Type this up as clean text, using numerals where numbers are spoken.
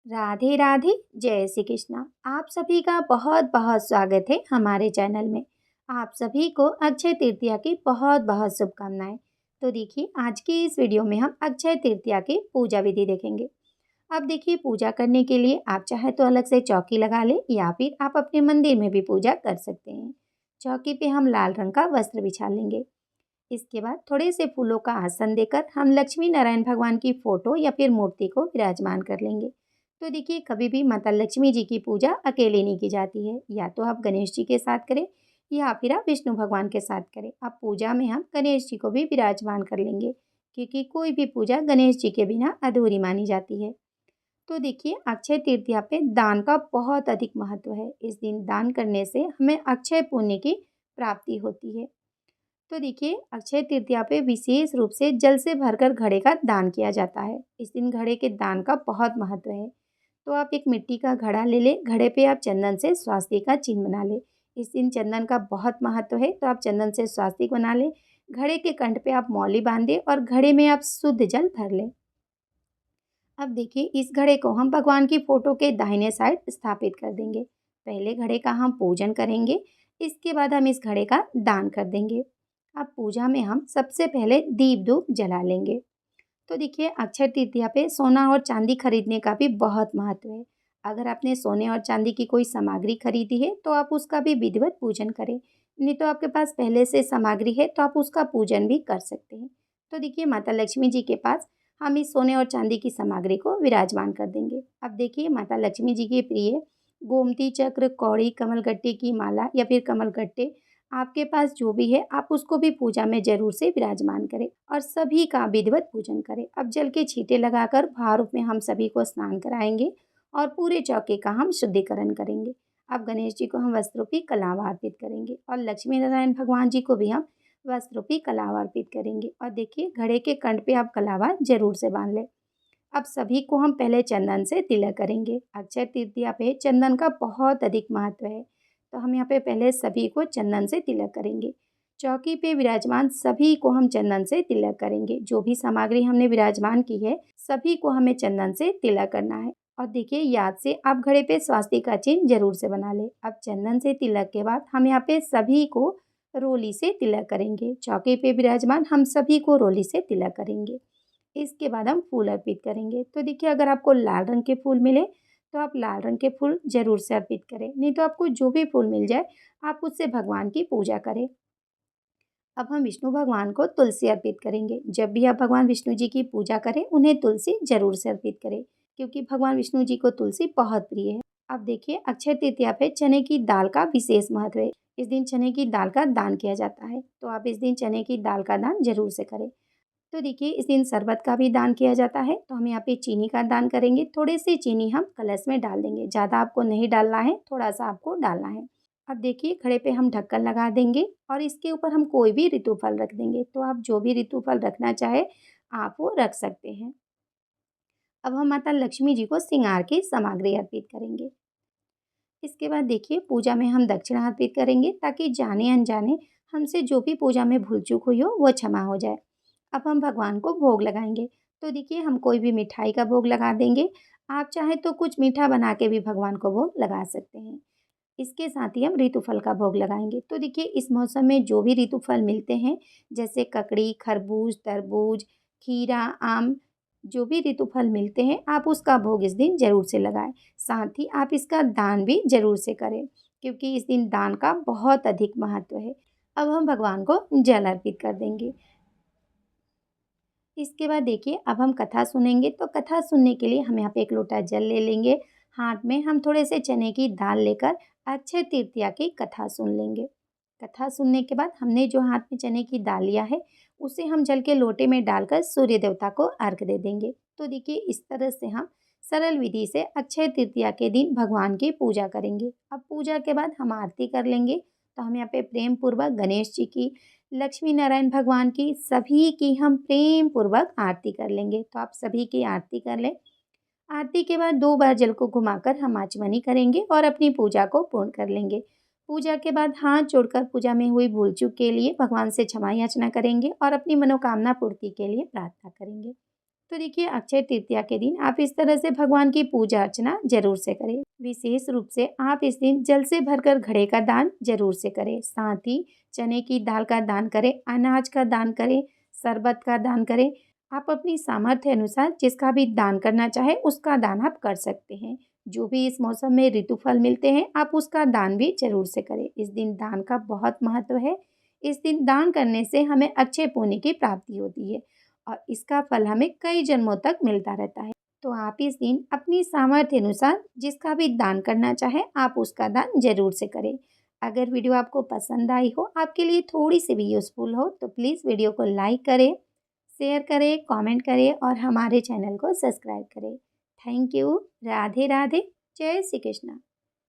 राधे राधे। जय श्री कृष्णा। आप सभी का बहुत बहुत स्वागत है हमारे चैनल में। आप सभी को अक्षय तृतीया की बहुत बहुत शुभकामनाएं। तो देखिए, आज की इस वीडियो में हम अक्षय तृतीया की पूजा विधि देखेंगे। अब देखिए, पूजा करने के लिए आप चाहे तो अलग से चौकी लगा ले या फिर आप अपने मंदिर में भी पूजा कर सकते हैं। चौकी पे हम लाल रंग का वस्त्र बिछा लेंगे। इसके बाद थोड़े से फूलों का आसन देकर हम लक्ष्मी नारायण भगवान की फोटो या फिर मूर्ति को विराजमान कर लेंगे। तो देखिए, कभी भी माता लक्ष्मी जी की पूजा अकेले नहीं की जाती है, या तो आप गणेश जी के साथ करें या फिर आप विष्णु भगवान के साथ करें। अब पूजा में हम गणेश जी को भी विराजमान कर लेंगे, क्योंकि कोई भी पूजा गणेश जी के बिना अधूरी मानी जाती है। तो देखिए, अक्षय तृतीया पे दान का बहुत अधिक महत्व है। इस दिन दान करने से हमें अक्षय पुण्य की प्राप्ति होती है। तो देखिए, अक्षय तृतीया पे विशेष रूप से जल से भरकर घड़े का दान किया जाता है। इस दिन घड़े के दान का बहुत महत्व है। तो आप एक मिट्टी का घड़ा ले लें, घड़े पे आप चंदन से स्वास्तिक का चिन्ह बना लें। इस दिन चंदन का बहुत महत्व है, तो आप चंदन से स्वास्तिक बना लें। घड़े के कंठ पे आप मौली बांध दें और घड़े में आप शुद्ध जल भर लें। अब देखिए, इस घड़े को हम भगवान की फोटो के दाहिने साइड स्थापित कर देंगे। पहले घड़े का हम पूजन करेंगे, इसके बाद हम इस घड़े का दान कर देंगे। अब पूजा में हम सबसे पहले दीप धूप जला लेंगे। तो देखिए, अक्षय तृतीया पे सोना और चांदी खरीदने का भी बहुत महत्व है। अगर आपने सोने और चांदी की कोई सामग्री खरीदी है तो आप उसका भी विधिवत पूजन करें। नहीं तो आपके पास पहले से सामग्री है तो आप उसका पूजन भी कर सकते हैं। तो देखिए, माता लक्ष्मी जी के पास हम इस सोने और चांदी की सामग्री को विराजमान कर देंगे। अब देखिए, माता लक्ष्मी जी के प्रिय गोमती चक्र, कौड़ी, कमलगट्टे की माला या फिर कमलगट्टे, आपके पास जो भी है आप उसको भी पूजा में जरूर से विराजमान करें और सभी का विधिवत पूजन करें। अब जल के छींटे लगाकर भारूप में हम सभी को स्नान कराएंगे और पूरे चौके का हम शुद्धिकरण करेंगे। अब गणेश जी को हम वस्त्रोपी कलावा अर्पित करेंगे और लक्ष्मी नारायण भगवान जी को भी हम वस्त्रोपी कलावा अर्पित करेंगे। और देखिए, घड़े के कंठ पे आप कलावा जरूर से बांध लें। अब सभी को हम पहले चंदन से तिलक करेंगे। अक्षय तृतीया पे चंदन का बहुत अधिक महत्व है, तो हम यहाँ पे पहले सभी को चंदन से तिलक करेंगे। चौकी पे विराजमान सभी को हम चंदन से तिलक करेंगे। जो भी सामग्री हमने विराजमान की है, सभी को हमें चंदन से तिलक करना है। और देखिए, याद से आप घड़े पे स्वास्तिक का चिन्ह जरूर से बना ले। अब चंदन से तिलक के बाद हम यहाँ पे सभी को रोली से तिलक करेंगे। चौकी पे विराजमान हम सभी को रोली से तिलक करेंगे। इसके बाद हम फूल अर्पित करेंगे। तो देखिए, अगर आपको लाल रंग के फूल मिले तो आप लाल रंग के फूल जरूर से अर्पित करें, नहीं तो आपको जो भी फूल मिल जाए आप उससे भगवान की पूजा करें। अब हम विष्णु भगवान को तुलसी अर्पित करेंगे। जब भी आप भगवान विष्णु जी की पूजा करें, उन्हें तुलसी जरूर से अर्पित करें, क्योंकि भगवान विष्णु जी को तुलसी बहुत प्रिय है। अब देखिए, अक्षय तृतीया पे चने की दाल का विशेष महत्व है। इस दिन चने की दाल का दान किया जाता है, तो आप इस दिन चने की दाल का दान जरूर से करें। तो देखिए, इस दिन शरबत का भी दान किया जाता है, तो हम यहाँ पे चीनी का दान करेंगे। थोड़ी सी चीनी हम कलश में डाल देंगे, ज़्यादा आपको नहीं डालना है, थोड़ा सा आपको डालना है। अब देखिए, घड़े पे हम ढक्कन लगा देंगे और इसके ऊपर हम कोई भी ऋतु फल रख देंगे। तो आप जो भी ऋतु फल रखना चाहे आप वो रख सकते हैं। अब हम माता लक्ष्मी जी को श्रृंगार की सामग्री अर्पित करेंगे। इसके बाद देखिए, पूजा में हम दक्षिणा अर्पित करेंगे, ताकि जाने अनजाने हमसे जो भी पूजा में भूल चूक हुई हो वो क्षमा हो जाए। अब हम भगवान को भोग लगाएंगे। तो देखिए, हम कोई भी मिठाई का भोग लगा देंगे। आप चाहे तो कुछ मीठा बना के भी भगवान को भोग लगा सकते हैं। इसके साथ ही हम ऋतु फल का भोग लगाएंगे। तो देखिए, इस मौसम में जो भी ऋतु फल मिलते हैं, जैसे ककड़ी, खरबूज, तरबूज, खीरा, आम, जो भी ऋतु फल मिलते हैं आप उसका भोग इस दिन जरूर से लगाएं। साथ ही आप इसका दान भी जरूर से करें, क्योंकि इस दिन दान का बहुत अधिक महत्व है। अब हम भगवान को जल अर्पित कर देंगे। इसके बाद देखिए, अब हम कथा सुनेंगे। तो कथा सुनने के लिए हम यहाँ पे एक लोटा जल ले लेंगे। हाथ में हम थोड़े से चने की दाल लेकर अक्षय तृतीया की कथा सुन लेंगे। कथा सुनने के बाद हमने जो हाथ में चने की दाल लिया है, उसे हम जल के लोटे में डालकर सूर्य देवता को अर्घ दे देंगे। तो देखिए, इस तरह से हम सरल विधि से अक्षय तृतीया के दिन भगवान की पूजा करेंगे। अब पूजा के बाद हम आरती कर लेंगे। तो हम यहाँ पे प्रेम पूर्वक गणेश जी की, लक्ष्मी नारायण भगवान की, सभी की हम प्रेम पूर्वक आरती कर लेंगे। तो आप सभी की आरती कर लें। आरती के बाद 2 बार जल को घुमाकर हम आचमनी करेंगे और अपनी पूजा को पूर्ण कर लेंगे। पूजा के बाद हाथ जोड़कर पूजा में हुई भूल चूक के लिए भगवान से क्षमा याचना करेंगे और अपनी मनोकामना पूर्ति के लिए प्रार्थना करेंगे। तो देखिए अक्षय तृतीया के दिन आप इस तरह से भगवान की पूजा अर्चना जरूर से करें। विशेष रूप से आप इस दिन जल से भरकर घड़े का दान जरूर से करें। साथ ही चने की दाल का दान करें, अनाज का दान करें, शरबत का दान करें। आप अपनी सामर्थ्य अनुसार जिसका भी दान करना चाहे उसका दान आप कर सकते हैं। जो भी इस मौसम में ऋतु फल मिलते हैं आप उसका दान भी जरूर से करें। इस दिन दान का बहुत महत्व है। इस दिन दान करने से हमें अच्छे पुण्य की प्राप्ति होती है और इसका फल हमें कई जन्मों तक मिलता रहता है। तो आप इस दिन अपनी सामर्थ्य अनुसार जिसका भी दान करना चाहे आप उसका दान जरूर से करें। अगर वीडियो आपको पसंद आई हो, आपके लिए थोड़ी सी भी यूज़फुल हो, तो प्लीज़ वीडियो को लाइक करें, शेयर करें, कमेंट करें और हमारे चैनल को सब्सक्राइब करें। Thank you. राधे राधे। जय श्री कृष्णा।